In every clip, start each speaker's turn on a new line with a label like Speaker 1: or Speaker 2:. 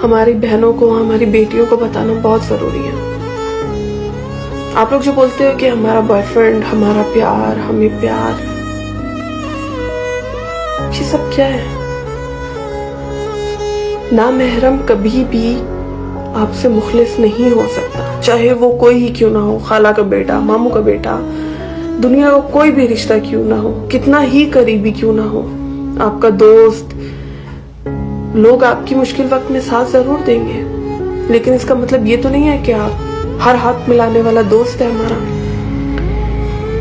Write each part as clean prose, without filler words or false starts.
Speaker 1: हमारी बहनों को, हमारी बेटियों को बताना बहुत जरूरी है। आप लोग जो बोलते हो कि हमारा बॉयफ्रेंड, हमारा प्यार, हमें प्यार, ये सब क्या है? ना महरम कभी भी आपसे मुखलिस नहीं हो सकता, चाहे वो कोई ही क्यों ना हो, खाला का बेटा, मामू का बेटा, दुनिया का कोई भी रिश्ता क्यों ना हो, कितना ही करीबी क्यों ना हो, आपका दोस्त, लोग आपकी मुश्किल वक्त में साथ जरूर देंगे, लेकिन इसका मतलब ये तो नहीं है कि आप हर हाथ मिलाने वाला दोस्त है हमारा।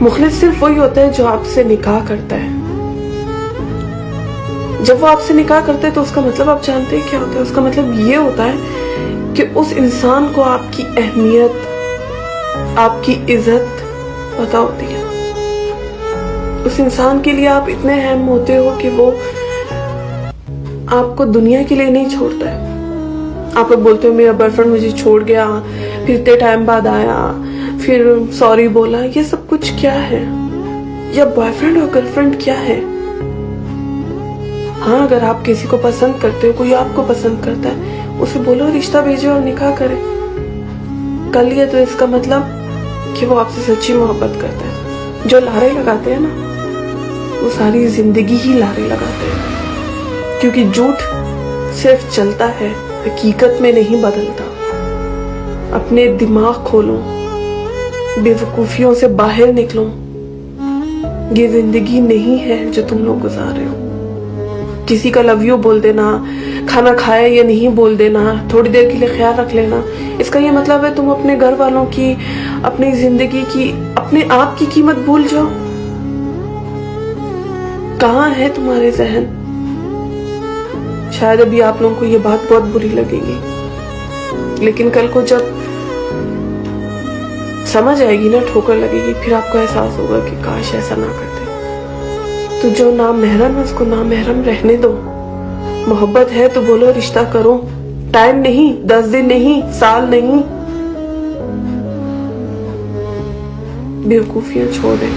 Speaker 1: मुखलिस सिर्फ वही होता है जो आपसे निकाह करता है। जब वो आपसे निकाह करते हैं तो उसका मतलब आप जानते हैं क्या होता है? उसका मतलब ये होता है कि उस इंसान को आपकी अहमियत, आपकी इज्जत पता होती है। उस इंसान के लिए आप इतने अहम होते हो कि वो आपको दुनिया के लिए नहीं छोड़ता है। आप लोग बोलते हो मेरा बॉयफ्रेंड मुझे छोड़ गया, फिर इतने टाइम बाद आया, फिर सॉरी बोला, ये सब कुछ क्या है? या बॉयफ्रेंड और गर्लफ्रेंड क्या है? हाँ, अगर आप किसी को पसंद करते हो, कोई आपको पसंद करता है, उसे बोलो रिश्ता भेजे और निकाह करे। कर लिया तो इसका मतलब कि वो आपसे सच्ची मोहब्बत करता है। जो लारे लगाते हैं ना, वो सारी जिंदगी ही लारे लगाते हैं, क्योंकि झूठ सिर्फ चलता है, हकीकत में नहीं बदलता। अपने दिमाग खोलो, बेवकूफियों से बाहर निकलो। ये जिंदगी नहीं है जो तुम लोग गुजार रहे हो। किसी का लव यू बोल देना, खाना खाया या नहीं बोल देना, थोड़ी देर के लिए ख्याल रख लेना, इसका ये मतलब है तुम अपने घर वालों की, अपनी जिंदगी की, अपने आप की कीमत भूल जाओ। कहाँ है तुम्हारे जहन? शायद अभी आप लोगों को ये बात बहुत बुरी लगेगी, लेकिन कल को जब समझ आएगी ना, ठोकर लगेगी, फिर आपको एहसास होगा कि काश ऐसा ना करते। तो जो नामहरम है उसको नामहरम रहने दो। मोहब्बत है तो बोलो रिश्ता करो। टाइम नहीं, 10 दिन नहीं, साल नहीं। बेवकूफियां छोड़े,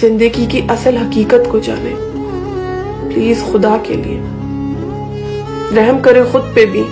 Speaker 1: जिंदगी की असल हकीकत को जाने। प्लीज खुदा के लिए रहम करे खुद पे भी।